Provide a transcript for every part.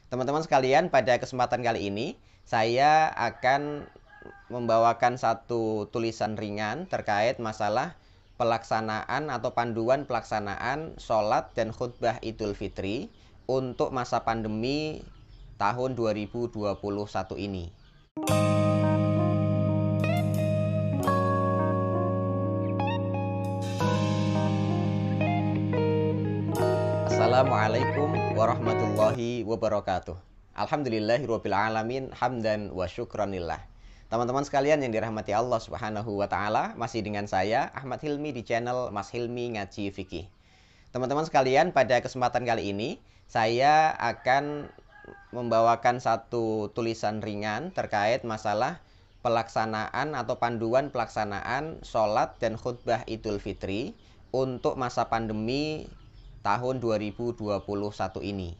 Teman-teman sekalian, pada kesempatan kali ini saya akan membawakan satu tulisan ringan terkait masalah pelaksanaan atau panduan pelaksanaan sholat dan khutbah Idul Fitri untuk masa pandemi tahun 2021 ini. Assalamualaikum warahmatullahi wabarakatuh. Alhamdulillahirabbil alamin hamdan wa syukranillah. Teman-teman sekalian yang dirahmati Allah Subhanahu wa taala, masih dengan saya Ahmad Hilmi di channel Mas Hilmi Ngaji Fikih. Teman-teman sekalian, pada kesempatan kali ini saya akan membawakan satu tulisan ringan terkait masalah pelaksanaan atau panduan pelaksanaan sholat dan khutbah Idul Fitri untuk masa pandemi tahun 2021 ini.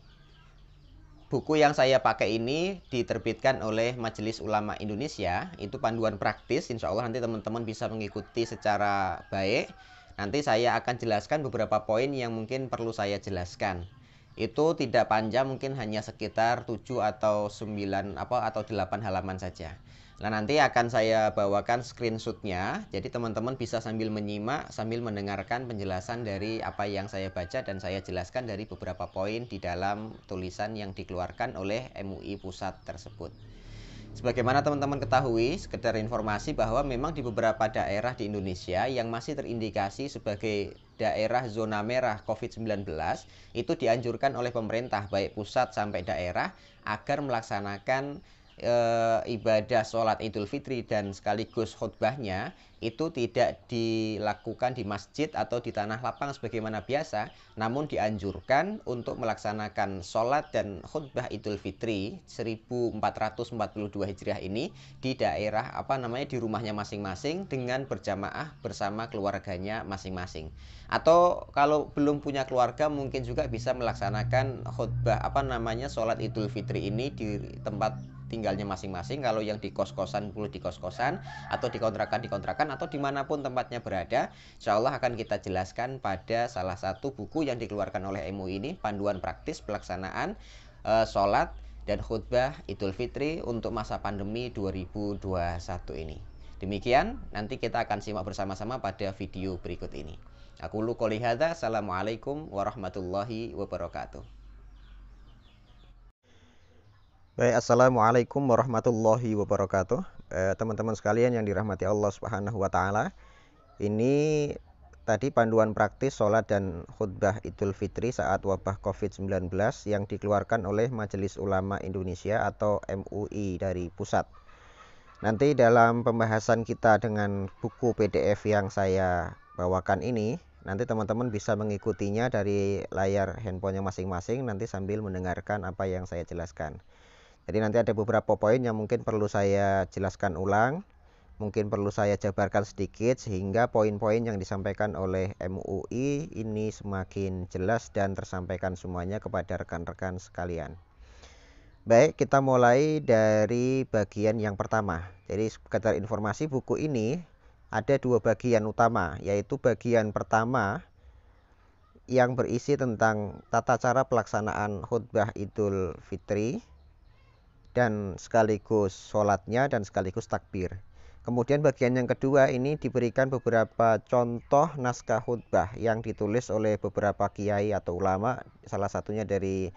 Buku yang saya pakai ini diterbitkan oleh Majelis Ulama Indonesia. Itu panduan praktis, insya Allah nanti teman-teman bisa mengikuti secara baik. Nanti saya akan jelaskan beberapa poin yang mungkin perlu saya jelaskan. Itu tidak panjang, mungkin hanya sekitar 7 atau 9 atau 8 halaman saja. Nah, nanti akan saya bawakan screenshotnya, jadi teman-teman bisa sambil menyimak, sambil mendengarkan penjelasan dari apa yang saya baca dan saya jelaskan dari beberapa poin di dalam tulisan yang dikeluarkan oleh MUI Pusat tersebut. Sebagaimana teman-teman ketahui, sekedar informasi bahwa memang di beberapa daerah di Indonesia yang masih terindikasi sebagai daerah zona merah COVID-19, itu dianjurkan oleh pemerintah, baik pusat sampai daerah, agar melaksanakan ibadah sholat Idul Fitri dan sekaligus khutbahnya itu tidak dilakukan di masjid atau di tanah lapang sebagaimana biasa, namun dianjurkan untuk melaksanakan sholat dan khutbah Idul Fitri 1442 Hijriah ini di daerah di rumahnya masing-masing dengan berjamaah bersama keluarganya masing-masing. Atau kalau belum punya keluarga, mungkin juga bisa melaksanakan khutbah sholat Idul Fitri ini di tempat tinggalnya masing-masing. Kalau yang di kos-kosan boleh di kos-kosan, atau di kontrakan atau dimanapun tempatnya berada. Insya Allah akan kita jelaskan pada salah satu buku yang dikeluarkan oleh MUI ini, panduan praktis pelaksanaan sholat dan khutbah Idul Fitri untuk masa pandemi 2021 ini. Demikian, nanti kita akan simak bersama-sama pada video berikut ini. Aku lu qouli hadza, assalamualaikum warahmatullahi wabarakatuh. Baik, assalamualaikum warahmatullahi wabarakatuh. Teman-teman sekalian yang dirahmati Allah Subhanahu wa taala. Ini tadi panduan praktis sholat dan khutbah Idul Fitri saat wabah COVID-19 yang dikeluarkan oleh Majelis Ulama Indonesia atau MUI dari pusat. Nanti dalam pembahasan kita dengan buku PDF yang saya bawakan ini, nanti teman-teman bisa mengikutinya dari layar handphonenya masing-masing, nanti sambil mendengarkan apa yang saya jelaskan. Jadi nanti ada beberapa poin yang mungkin perlu saya jelaskan ulang, mungkin perlu saya jabarkan sedikit sehingga poin-poin yang disampaikan oleh MUI ini semakin jelas dan tersampaikan semuanya kepada rekan-rekan sekalian. Baik, kita mulai dari bagian yang pertama. Jadi sekedar informasi, buku ini ada dua bagian utama, yaitu bagian pertama yang berisi tentang tata cara pelaksanaan khutbah Idul Fitri dan sekaligus sholatnya dan sekaligus takbir. Kemudian bagian yang kedua ini diberikan beberapa contoh naskah khutbah yang ditulis oleh beberapa kiai atau ulama, salah satunya dari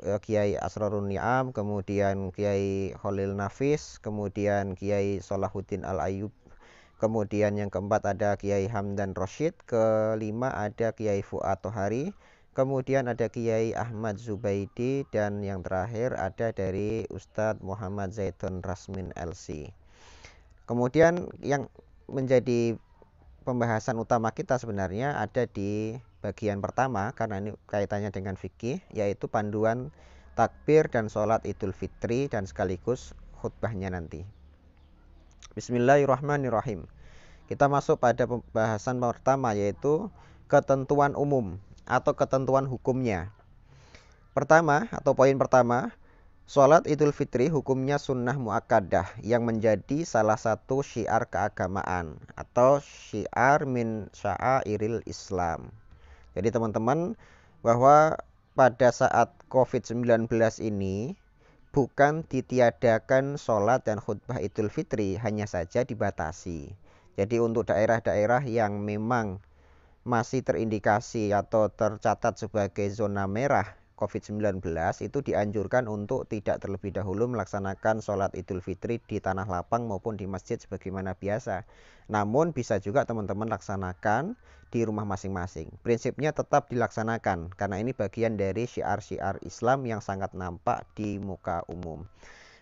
Kiai Asrarun Ni'am, kemudian Kiai Khalil Nafis, kemudian Kiai Salahuddin Al-Ayyub, kemudian yang keempat ada Kiai Hamdan Rashid, kelima ada Kiai Fuad Tohari, kemudian ada Kiai Ahmad Zubaidi, dan yang terakhir ada dari Ustadz Muhammad Zaitun Rasmin LC. Kemudian yang menjadi pembahasan utama kita sebenarnya ada di bagian pertama, karena ini kaitannya dengan fikih, yaitu panduan takbir dan sholat Idul Fitri dan sekaligus khutbahnya nanti. Bismillahirrahmanirrahim. Kita masuk pada pembahasan pertama, yaitu ketentuan umum atau ketentuan hukumnya. Pertama atau poin pertama, sholat Idul Fitri hukumnya sunnah muakkadah yang menjadi salah satu syiar keagamaan atau syiar min sya'airil Islam. Jadi teman-teman, bahwa pada saat COVID-19 ini bukan ditiadakan sholat dan khutbah Idul Fitri, hanya saja dibatasi. Jadi untuk daerah-daerah yang memang masih terindikasi atau tercatat sebagai zona merah COVID-19, itu dianjurkan untuk tidak terlebih dahulu melaksanakan sholat Idul Fitri di tanah lapang maupun di masjid sebagaimana biasa. Namun bisa juga teman-teman laksanakan di rumah masing-masing. Prinsipnya tetap dilaksanakan karena ini bagian dari syiar-syiar Islam yang sangat nampak di muka umum.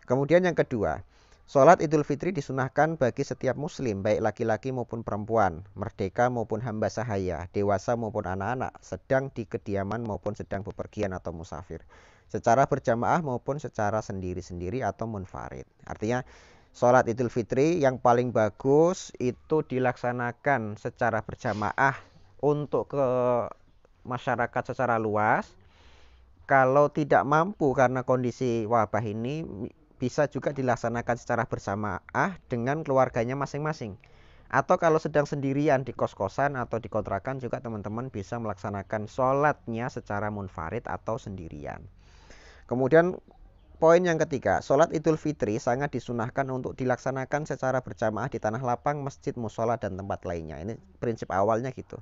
Kemudian yang kedua, sholat Idul Fitri disunahkan bagi setiap muslim, baik laki-laki maupun perempuan, merdeka maupun hamba sahaya, dewasa maupun anak-anak, sedang di kediaman maupun sedang bepergian atau musafir, secara berjamaah maupun secara sendiri-sendiri atau munfarid. Artinya sholat Idul Fitri yang paling bagus itu dilaksanakan secara berjamaah untuk ke masyarakat secara luas. Kalau tidak mampu karena kondisi wabah ini, bisa juga dilaksanakan secara berjamaah dengan keluarganya masing-masing. Atau kalau sedang sendirian di kos-kosan atau di kontrakan juga teman-teman bisa melaksanakan sholatnya secara munfarid atau sendirian. Kemudian poin yang ketiga, sholat Idul Fitri sangat disunahkan untuk dilaksanakan secara berjamaah di tanah lapang, masjid, musola, dan tempat lainnya. Ini prinsip awalnya gitu.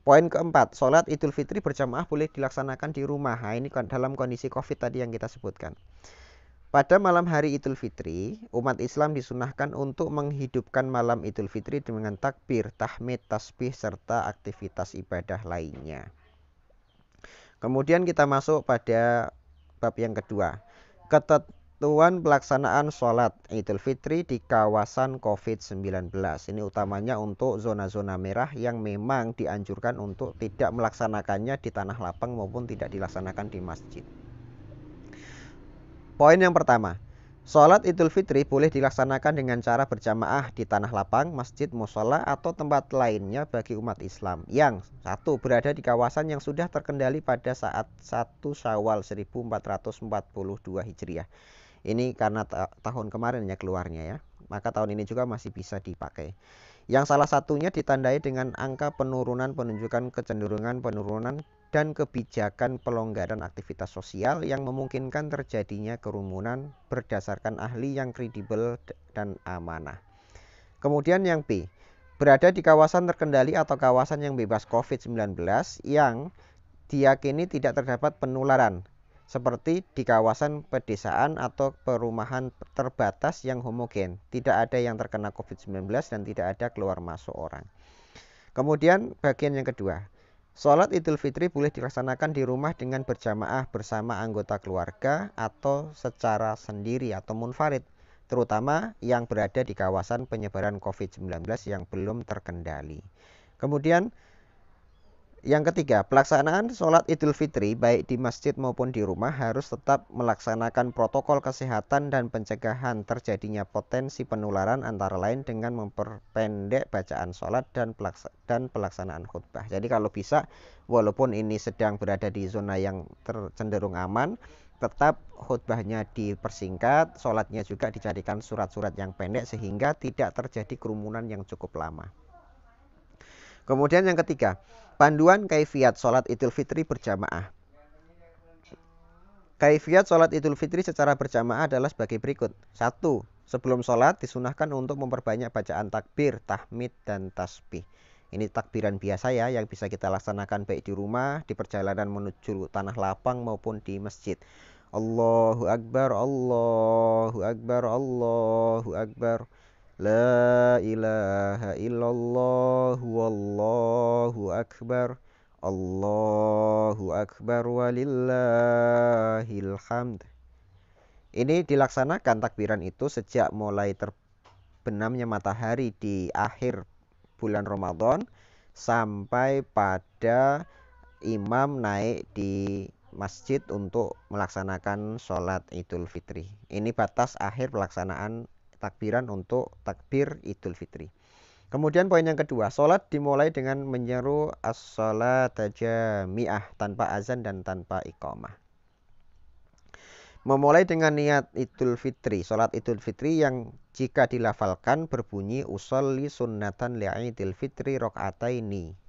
Poin keempat, sholat Idul Fitri berjamaah boleh dilaksanakan di rumah. Nah, ini dalam kondisi COVID tadi yang kita sebutkan. Pada malam hari Idul Fitri, umat Islam disunahkan untuk menghidupkan malam Idul Fitri dengan takbir, tahmid, tasbih, serta aktivitas ibadah lainnya. Kemudian kita masuk pada bab yang kedua. Ketentuan pelaksanaan sholat Idul Fitri di kawasan COVID-19. Ini utamanya untuk zona-zona merah yang memang dianjurkan untuk tidak melaksanakannya di tanah lapang maupun tidak dilaksanakan di masjid. Poin yang pertama, sholat Idul Fitri boleh dilaksanakan dengan cara berjamaah di tanah lapang, masjid, musola, atau tempat lainnya bagi umat Islam yang satu, berada di kawasan yang sudah terkendali pada saat 1 Syawal 1442 Hijriah. Ini karena tahun kemarin ya keluarnya ya, maka tahun ini juga masih bisa dipakai. Yang salah satunya ditandai dengan angka penurunan menunjukkan kecenderungan penurunan dan kebijakan pelonggaran aktivitas sosial yang memungkinkan terjadinya kerumunan berdasarkan ahli yang kredibel dan amanah. Kemudian yang B, berada di kawasan terkendali atau kawasan yang bebas COVID-19 yang diyakini tidak terdapat penularan, seperti di kawasan pedesaan atau perumahan terbatas yang homogen, tidak ada yang terkena COVID-19 dan tidak ada keluar masuk orang. Kemudian bagian yang kedua, sholat Idul Fitri boleh dilaksanakan di rumah dengan berjamaah bersama anggota keluarga atau secara sendiri atau munfarid, terutama yang berada di kawasan penyebaran COVID-19 yang belum terkendali. Kemudian yang ketiga, pelaksanaan sholat Idul Fitri baik di masjid maupun di rumah harus tetap melaksanakan protokol kesehatan dan pencegahan terjadinya potensi penularan, antara lain dengan memperpendek bacaan sholat dan pelaksanaan khutbah. Jadi kalau bisa, walaupun ini sedang berada di zona yang cenderung aman, tetap khutbahnya dipersingkat, sholatnya juga dicarikan surat-surat yang pendek sehingga tidak terjadi kerumunan yang cukup lama. Kemudian yang ketiga, panduan kaifiat sholat Idul Fitri berjamaah. Kaifiat sholat Idul Fitri secara berjamaah adalah sebagai berikut. 1. Sebelum sholat disunahkan untuk memperbanyak bacaan takbir, tahmid, dan tasbih. Ini takbiran biasa ya yang bisa kita laksanakan baik di rumah, di perjalanan menuju tanah lapang maupun di masjid. Allahu Akbar, Allahu Akbar, Allahu Akbar. La ilaha illallah wallahu akbar. Allahu akbar walillahil hamd. Ini dilaksanakan takbiran itu sejak mulai terbenamnya matahari di akhir bulan Ramadan sampai pada imam naik di masjid untuk melaksanakan sholat Idul Fitri. Ini batas akhir pelaksanaan takbiran untuk takbir Idul Fitri. Kemudian poin yang kedua, sholat dimulai dengan menyeru as-sholata jami'ah tanpa azan dan tanpa iqamah. Memulai dengan niat Idul Fitri, sholat Idul Fitri yang jika dilafalkan berbunyi usolli sunnatan li'idil fitri rok'ataini.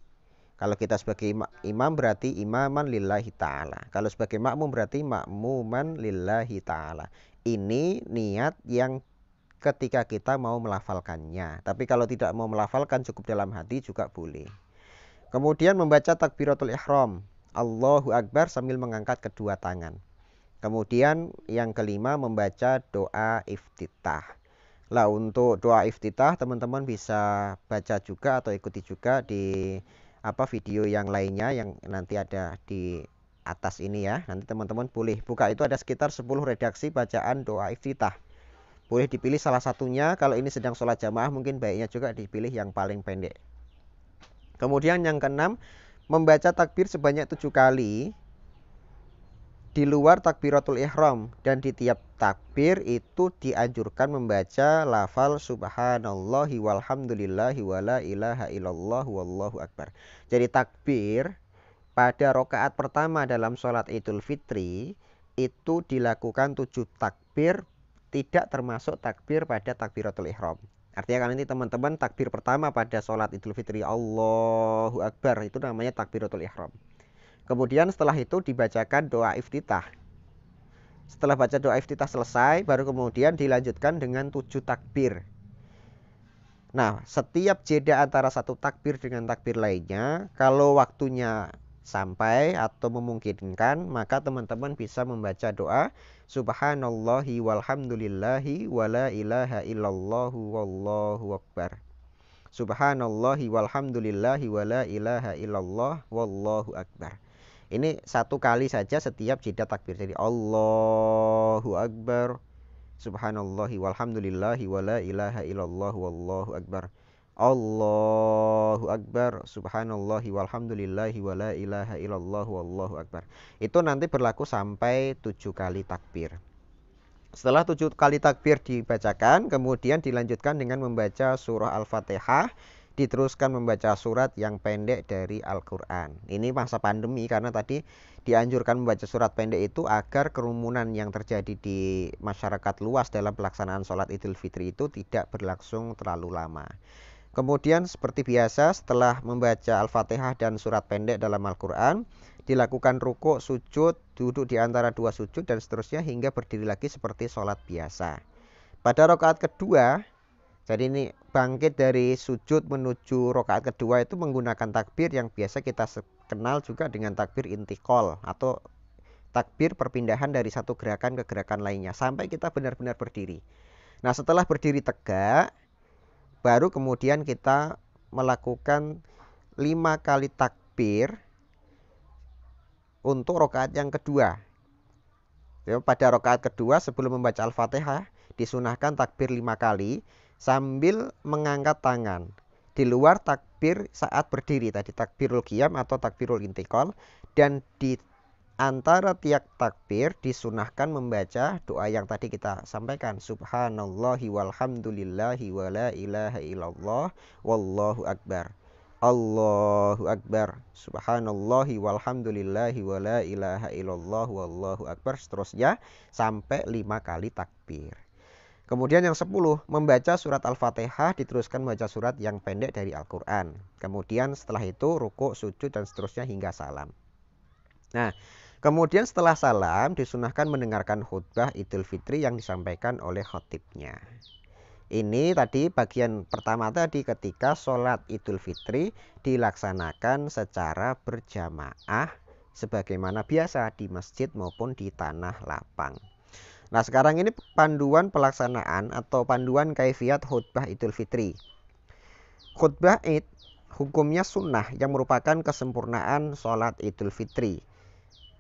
Kalau kita sebagai imam berarti imaman lillahi ta'ala. Kalau sebagai makmum berarti makmuman lillahi ta'ala. Ini niat yang ketika kita mau melafalkannya. Tapi kalau tidak mau melafalkan cukup dalam hati juga boleh. Kemudian membaca takbiratul ihram. Allahu Akbar sambil mengangkat kedua tangan. Kemudian yang kelima membaca doa iftitah. Lah untuk doa iftitah teman-teman bisa baca juga atau ikuti juga di video yang lainnya yang nanti ada di atas ini ya. Nanti teman-teman boleh buka, itu ada sekitar 10 redaksi bacaan doa iftitah. Boleh dipilih salah satunya. Kalau ini sedang sholat jamaah mungkin baiknya juga dipilih yang paling pendek. Kemudian yang keenam, membaca takbir sebanyak 7 kali di luar takbiratul ihram, dan di tiap takbir itu dianjurkan membaca lafal subhanallahi walhamdulillahi wala ilaha illallah wallahu akbar. Jadi takbir pada rakaat pertama dalam sholat Idul Fitri itu dilakukan 7 takbir, tidak termasuk takbir pada takbiratul ihram. Artinya kan nanti teman-teman takbir pertama pada sholat Idul Fitri Allahu Akbar itu namanya takbiratul ihram. Kemudian setelah itu dibacakan doa iftitah. Setelah baca doa iftitah selesai, baru kemudian dilanjutkan dengan 7 takbir. Nah, setiap jeda antara satu takbir dengan takbir lainnya, kalau waktunya sampai atau memungkinkan, maka teman-teman bisa membaca doa subhanallahi walhamdulillahi wala ilaha illallahu wallahu akbar. Subhanallahi walhamdulillahi wala ilaha illallah wallahu akbar. Ini 1 kali saja setiap jeda takbir. Jadi Allahu Akbar, subhanallahi walhamdulillahi wala ilaha illallah wallahu akbar. Allahu Akbar, subhanallahi walhamdulillahi wala ilaha illallah wallahu akbar. Itu nanti berlaku sampai 7 kali takbir. Setelah 7 kali takbir dibacakan, kemudian dilanjutkan dengan membaca surah Al-Fatihah, diteruskan membaca surat yang pendek dari Al-Quran. Ini masa pandemi karena tadi dianjurkan membaca surat pendek itu agar kerumunan yang terjadi di masyarakat luas dalam pelaksanaan sholat Idul Fitri itu tidak berlangsung terlalu lama. Kemudian seperti biasa setelah membaca Al-Fatihah dan surat pendek dalam Al-Quran, dilakukan rukuk, sujud, duduk di antara 2 sujud dan seterusnya hingga berdiri lagi seperti sholat biasa. Pada rakaat kedua, jadi ini bangkit dari sujud menuju rakaat kedua itu menggunakan takbir yang biasa kita kenal juga dengan takbir intikal atau takbir perpindahan dari satu gerakan ke gerakan lainnya sampai kita benar-benar berdiri. Nah, setelah berdiri tegak, baru kemudian kita melakukan 5 kali takbir untuk rakaat yang kedua. Pada rakaat kedua sebelum membaca Al-Fatihah disunahkan takbir 5 kali sambil mengangkat tangan. Di luar takbir saat berdiri tadi takbirul qiyam atau takbirul intikal, dan di antara tiap takbir disunahkan membaca doa yang tadi kita sampaikan, subhanallahi walhamdulillahi wala ilaha illallah wallahu akbar. Allahu akbar, subhanallahi walhamdulillahi wala ilaha illallah wallahu akbar, seterusnya sampai 5 kali takbir. Kemudian yang 10, membaca surat Al-Fatihah, diteruskan membaca surat yang pendek dari Al-Quran. Kemudian setelah itu rukuk, sujud dan seterusnya hingga salam. Nah, kemudian setelah salam disunahkan mendengarkan khutbah Idul Fitri yang disampaikan oleh khatibnya. Ini tadi bagian pertama tadi ketika sholat Idul Fitri dilaksanakan secara berjamaah sebagaimana biasa di masjid maupun di tanah lapang. Nah, sekarang ini panduan pelaksanaan atau panduan kaifiat khutbah Idul Fitri. Khutbah Id hukumnya sunnah yang merupakan kesempurnaan sholat Idul Fitri.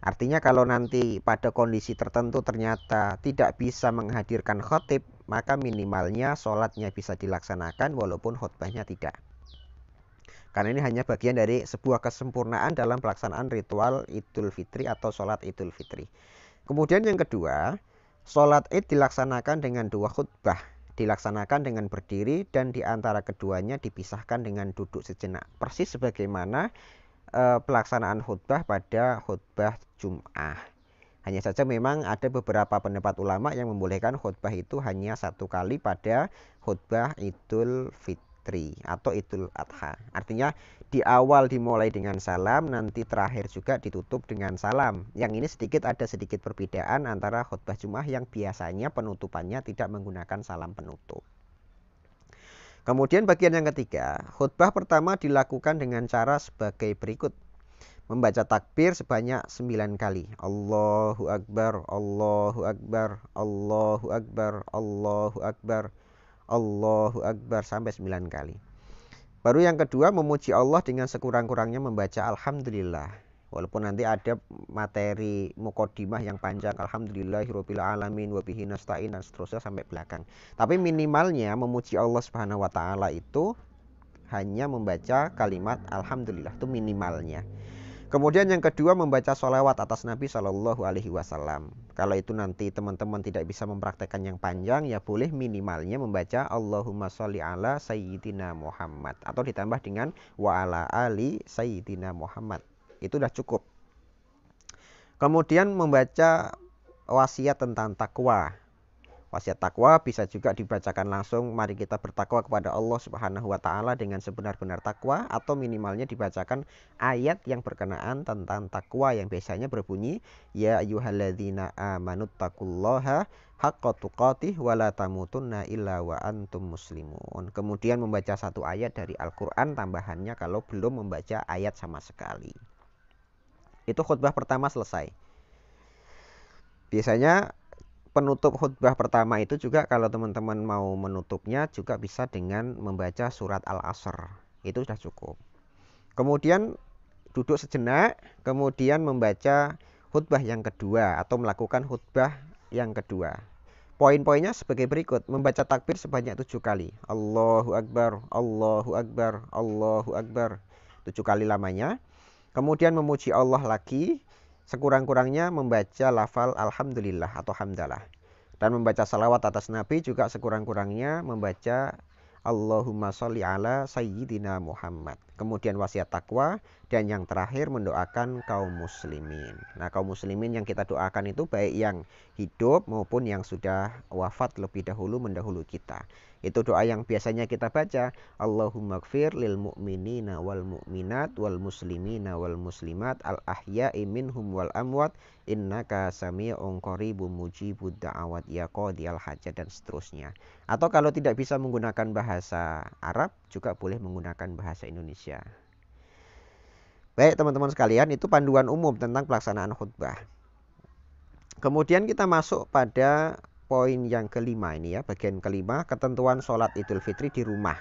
Artinya kalau nanti pada kondisi tertentu ternyata tidak bisa menghadirkan khatib, maka minimalnya sholatnya bisa dilaksanakan walaupun khutbahnya tidak. Karena ini hanya bagian dari sebuah kesempurnaan dalam pelaksanaan ritual Idul Fitri atau sholat Idul Fitri. Kemudian yang kedua, sholat Id dilaksanakan dengan 2 khutbah. Dilaksanakan dengan berdiri dan di antara keduanya dipisahkan dengan duduk sejenak. Persis sebagaimana pelaksanaan khutbah pada khutbah Jum'ah. Hanya saja memang ada beberapa pendapat ulama yang membolehkan khutbah itu hanya 1 kali pada khutbah Idul Fitri atau Idul Adha. Artinya di awal dimulai dengan salam, nanti terakhir juga ditutup dengan salam. Yang ini ada sedikit perbedaan antara khutbah Jumat yang biasanya penutupannya tidak menggunakan salam penutup. Kemudian bagian yang ketiga, khutbah pertama dilakukan dengan cara sebagai berikut. Membaca takbir sebanyak 9 kali. Allahu Akbar, Allahu Akbar, Allahu Akbar, Allahu Akbar, Allahu Akbar sampai 9 kali. Baru yang kedua, memuji Allah dengan sekurang-kurangnya membaca Alhamdulillah. Walaupun nanti ada materi mukodimah yang panjang, Alhamdulillahirabbil alamin wa bihi nasta'in dan seterusnya sampai belakang. Tapi minimalnya memuji Allah Subhanahu wa taala itu hanya membaca kalimat Alhamdulillah, itu minimalnya. Kemudian yang kedua, membaca sholawat atas Nabi Shallallahu Alaihi Wasallam. Kalau itu nanti teman-teman tidak bisa mempraktekkan yang panjang, ya boleh minimalnya membaca Allahumma sholli ala Sayyidina Muhammad atau ditambah dengan wa ala ali Sayyidina Muhammad. Itu sudah cukup. Kemudian membaca wasiat tentang takwa. Wasiat takwa bisa juga dibacakan langsung, mari kita bertakwa kepada Allah Subhanahu wa taala dengan sebenar-benar takwa, atau minimalnya dibacakan ayat yang berkenaan tentang takwa yang biasanya berbunyi ya ayyuhalladzina amanuttaqullaha haqqa tuqatih wa la tamutunna illa wa antum muslimun. Kemudian membaca satu ayat dari Al-Qur'an tambahannya kalau belum membaca ayat sama sekali. Itu khutbah pertama selesai. Biasanya penutup khutbah pertama itu juga kalau teman-teman mau menutupnya juga bisa dengan membaca surat Al-Asr. Itu sudah cukup. Kemudian duduk sejenak, kemudian membaca khutbah yang kedua atau melakukan khutbah yang kedua. Poin-poinnya sebagai berikut. Membaca takbir sebanyak 7 kali. Allahu Akbar, Allahu Akbar, Allahu Akbar. 7 kali lamanya. Kemudian memuji Allah lagi, sekurang-kurangnya membaca lafal Alhamdulillah atau Hamdalah. Dan membaca salawat atas Nabi juga sekurang-kurangnya membaca Allahumma sholli ala Sayyidina Muhammad. Kemudian wasiat takwa, dan yang terakhir mendoakan kaum muslimin. Nah, kaum muslimin yang kita doakan itu baik yang hidup maupun yang sudah wafat lebih dahulu mendahului kita. Itu doa yang biasanya kita baca, Allahumma gfir lil mu'minina wal mu'minat wal muslimina wal muslimat al ahya'i minhum wal amwat innaka sami'un qaribun mujibud da'awat ya qadiyal hajat, dan seterusnya. Atau kalau tidak bisa menggunakan bahasa Arab juga boleh menggunakan bahasa Indonesia. Baik teman-teman sekalian, itu panduan umum tentang pelaksanaan khutbah. Kemudian kita masuk pada poin yang kelima ini ya, bagian kelima, ketentuan sholat Idul Fitri di rumah.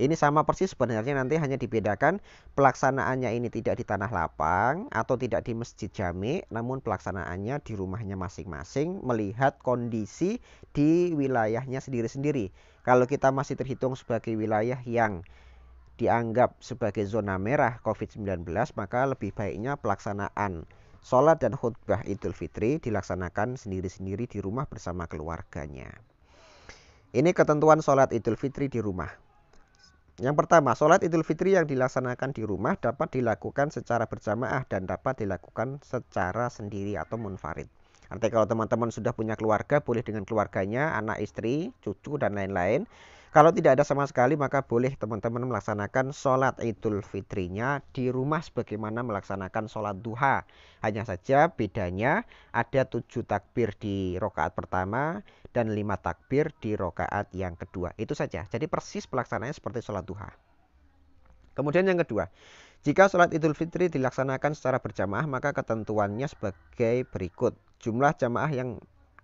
Ini sama persis sebenarnya, nanti hanya dibedakan pelaksanaannya ini tidak di tanah lapang atau tidak di masjid jami, namun pelaksanaannya di rumahnya masing-masing melihat kondisi di wilayahnya sendiri-sendiri. Kalau kita masih terhitung sebagai wilayah yang dianggap sebagai zona merah COVID-19, maka lebih baiknya pelaksanaan sholat dan khutbah Idul Fitri dilaksanakan sendiri-sendiri di rumah bersama keluarganya. Ini ketentuan sholat Idul Fitri di rumah. Yang pertama, sholat Idul Fitri yang dilaksanakan di rumah dapat dilakukan secara berjamaah dan dapat dilakukan secara sendiri atau munfarid. Artinya kalau teman-teman sudah punya keluarga, boleh dengan keluarganya, anak, istri, cucu, dan lain-lain. Kalau tidak ada sama sekali, maka boleh teman-teman melaksanakan sholat Idul Fitrinya di rumah sebagaimana melaksanakan sholat duha. Hanya saja bedanya ada 7 takbir di rokaat pertama dan 5 takbir di rokaat yang kedua. Itu saja. Jadi persis pelaksanaannya seperti sholat duha. Kemudian yang kedua, jika sholat Idul Fitri dilaksanakan secara berjamaah, maka ketentuannya sebagai berikut. Jumlah jamaah yang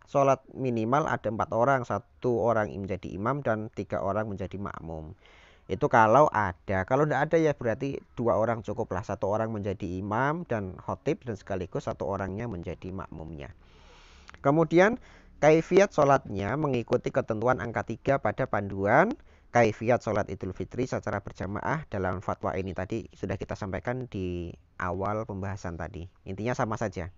sholat minimal ada 4 orang, 1 orang menjadi imam dan 3 orang menjadi makmum. Itu kalau ada. Kalau tidak ada ya berarti 2 orang cukuplah. 1 orang menjadi imam dan khotib dan sekaligus 1 orangnya menjadi makmumnya. Kemudian kaifiat sholatnya mengikuti ketentuan angka 3 pada panduan kaifiat sholat Idul Fitri secara berjamaah dalam fatwa ini tadi sudah kita sampaikan di awal pembahasan tadi. Intinya sama saja.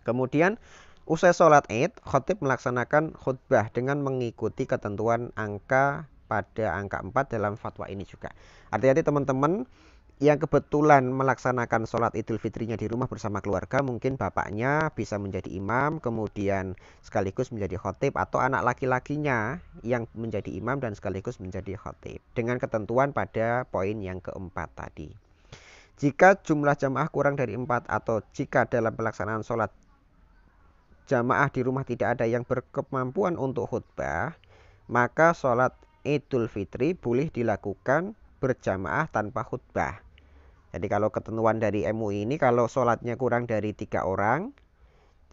Kemudian usai sholat Id, khotib melaksanakan khutbah dengan mengikuti ketentuan angka pada angka 4 dalam fatwa ini juga. Artinya teman-teman, yang kebetulan melaksanakan sholat Idul Fitrinya di rumah bersama keluarga, mungkin bapaknya bisa menjadi imam, kemudian sekaligus menjadi khotib, atau anak laki-lakinya yang menjadi imam dan sekaligus menjadi khotib. Dengan ketentuan pada poin yang keempat tadi. Jika jumlah jamaah kurang dari 4 atau jika dalam pelaksanaan sholat jamaah di rumah tidak ada yang berkemampuan untuk khutbah, maka sholat Idul Fitri boleh dilakukan berjamaah tanpa khutbah. Jadi kalau ketentuan dari MUI ini, kalau sholatnya kurang dari 3 orang,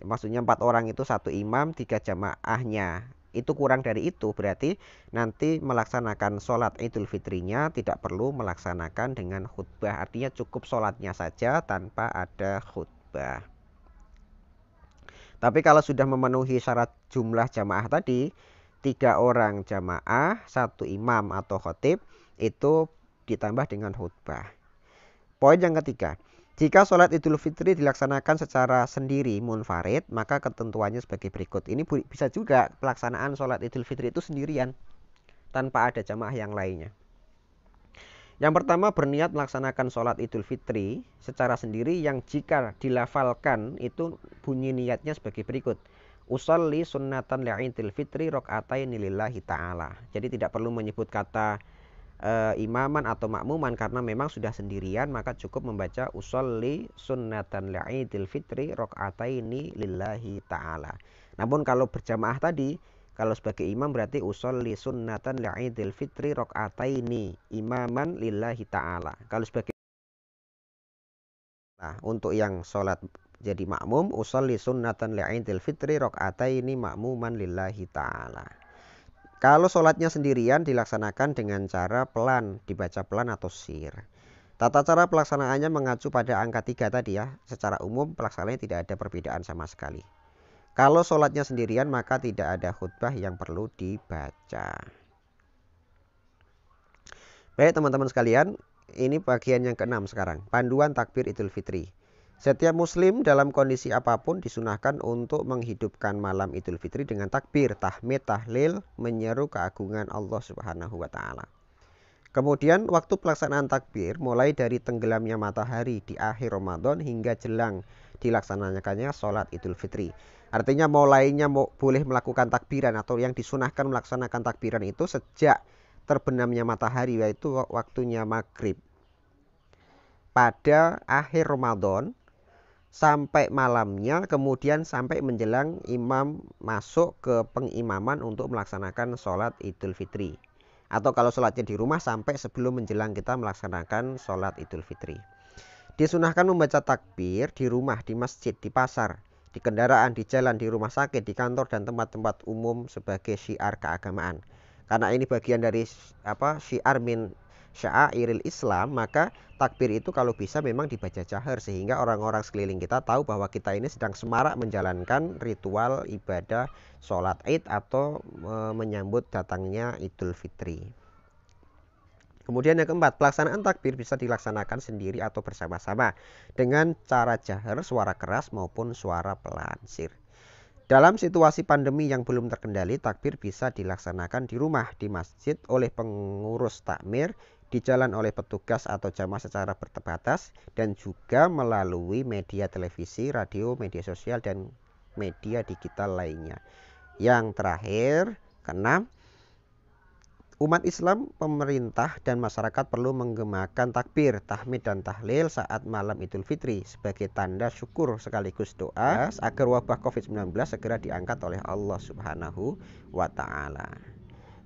maksudnya 4 orang itu 1 imam, 3 jamaahnya, itu kurang dari itu, berarti nanti melaksanakan sholat Idul Fitrinya tidak perlu melaksanakan dengan khutbah. Artinya cukup sholatnya saja tanpa ada khutbah. Tapi kalau sudah memenuhi syarat jumlah jamaah tadi, 3 orang jamaah, 1 imam atau khotib, itu ditambah dengan khutbah. Poin yang ketiga, jika sholat Idul Fitri dilaksanakan secara sendiri munfarid, maka ketentuannya sebagai berikut. Ini bisa juga pelaksanaan sholat Idul Fitri itu sendirian, tanpa ada jamaah yang lainnya. Yang pertama, berniat melaksanakan sholat Idul Fitri secara sendiri yang jika dilafalkan itu bunyi niatnya sebagai berikut. Usolli sunnatan li'idil fitri rok'ataini lillahi ta'ala. Jadi tidak perlu menyebut kata imaman atau makmuman karena memang sudah sendirian, maka cukup membaca usolli sunnatan li'idil fitri rok'ataini lillahi ta'ala. Namun kalau berjamaah tadi, kalau sebagai imam berarti usolli sunnatan li'idil fitri rok'ataini imaman lillahi ta'ala. Kalau sebagai untuk yang sholat jadi makmum, usolli sunnatan li'idil fitri rok'ataini makmuman lillahi ta'ala. Kalau sholatnya sendirian dilaksanakan dengan cara pelan, dibaca pelan atau sir. Tata cara pelaksanaannya mengacu pada angka 3 tadi ya. Secara umum pelaksanaannya tidak ada perbedaan sama sekali. Kalau sholatnya sendirian maka tidak ada khutbah yang perlu dibaca. Baik teman-teman sekalian, ini bagian yang ke-6 sekarang. Panduan takbir Idul Fitri. Setiap muslim dalam kondisi apapun disunahkan untuk menghidupkan malam Idul Fitri dengan takbir, tahmid, tahlil, menyeru keagungan Allah Subhanahu wa taala. Kemudian waktu pelaksanaan takbir mulai dari tenggelamnya matahari di akhir Ramadan hingga jelang dilaksanakannya sholat Idul Fitri. Artinya mulainya boleh melakukan takbiran atau yang disunahkan melaksanakan takbiran itu sejak terbenamnya matahari, yaitu waktunya maghrib pada akhir Ramadan sampai malamnya, kemudian sampai menjelang imam masuk ke pengimaman untuk melaksanakan sholat Idul Fitri. Atau kalau sholatnya di rumah sampai sebelum menjelang kita melaksanakan sholat Idul Fitri. Disunahkan membaca takbir di rumah, di masjid, di pasar, di kendaraan, di jalan, di rumah sakit, di kantor, dan tempat-tempat umum sebagai syiar keagamaan. Karena ini bagian dari syiar min syairil Islam, maka takbir itu kalau bisa memang dibaca jahar sehingga orang-orang sekeliling kita tahu bahwa kita ini sedang semarak menjalankan ritual ibadah sholat Id atau menyambut datangnya Idul Fitri. Kemudian yang keempat, pelaksanaan takbir bisa dilaksanakan sendiri atau bersama-sama dengan cara jahar, suara keras maupun suara pelan, sir. Dalam situasi pandemi yang belum terkendali, takbir bisa dilaksanakan di rumah, di masjid oleh pengurus takmir, di jalan oleh petugas atau jamaah secara berterbatas, dan juga melalui media televisi, radio, media sosial, dan media digital lainnya. Yang terakhir, keenam, umat Islam, pemerintah, dan masyarakat perlu menggemakan takbir, tahmid, dan tahlil saat malam Idul Fitri sebagai tanda syukur sekaligus doa agar wabah COVID-19 segera diangkat oleh Allah Subhanahu wa taala.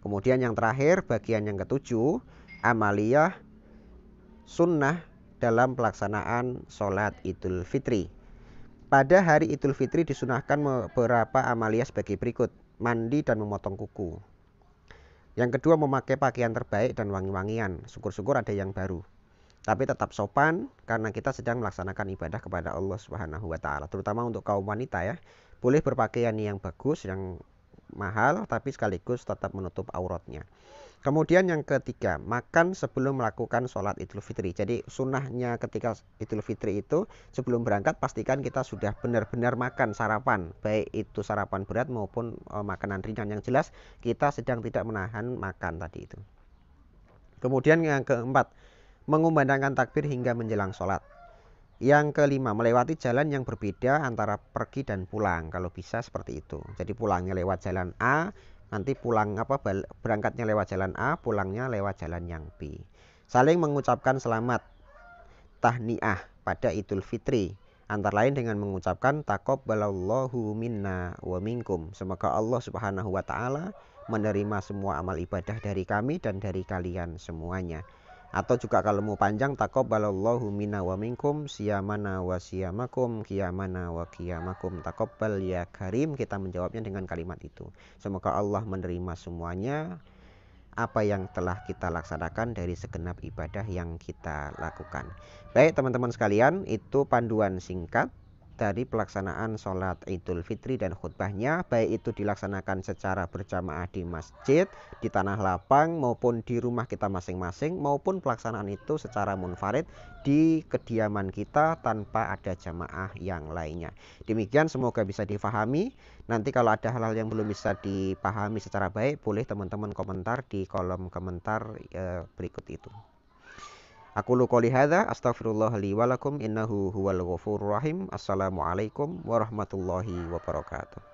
Kemudian yang terakhir, bagian yang ketujuh, amaliyah sunnah dalam pelaksanaan sholat Idul Fitri. Pada hari Idul Fitri disunahkan beberapa amaliyah sebagai berikut: mandi dan memotong kuku. Yang kedua, memakai pakaian terbaik dan wangi-wangian. Syukur-syukur ada yang baru. Tapi tetap sopan karena kita sedang melaksanakan ibadah kepada Allah Subhanahu wa taala. Terutama untuk kaum wanita ya. Boleh berpakaian yang bagus, yang mahal, tapi sekaligus tetap menutup auratnya. Kemudian yang ketiga, makan sebelum melakukan sholat Idul Fitri. Jadi sunnahnya ketika Idul Fitri itu sebelum berangkat pastikan kita sudah benar-benar makan sarapan. Baik itu sarapan berat maupun makanan ringan, yang jelas kita sedang tidak menahan makan tadi itu. Kemudian yang keempat, mengumandangkan takbir hingga menjelang sholat. Yang kelima, melewati jalan yang berbeda antara pergi dan pulang, kalau bisa seperti itu. Jadi pulangnya lewat jalan A, nanti berangkatnya lewat jalan A, pulangnya lewat jalan yang B. Saling mengucapkan selamat tahniah pada Idul Fitri, antara lain dengan mengucapkan taqabbalallahu minna wa minkum. Semoga Allah Subhanahu wa taala menerima semua amal ibadah dari kami dan dari kalian semuanya. Atau juga kalau mau panjang, taqabbalallahu minna wa minkum siyamana wa siyamakum qiyamana wa qiyamakum taqabbal ya karim. Kita menjawabnya dengan kalimat itu. Semoga Allah menerima semuanya apa yang telah kita laksanakan dari segenap ibadah yang kita lakukan. Baik teman-teman sekalian, itu panduan singkat dari pelaksanaan sholat Idul Fitri dan khutbahnya, baik itu dilaksanakan secara berjamaah di masjid, di tanah lapang, maupun di rumah kita masing-masing, maupun pelaksanaan itu secara munfarid di kediaman kita tanpa ada jamaah yang lainnya. Demikian, semoga bisa difahami. Nanti kalau ada hal-hal yang belum bisa dipahami secara baik, boleh teman-teman komentar di kolom komentar berikut itu. Aku qouli hadza astaghfirullah li wa lakum innahu huwal ghafurur rahim. Assalamualaikum warahmatullahi wabarakatuh.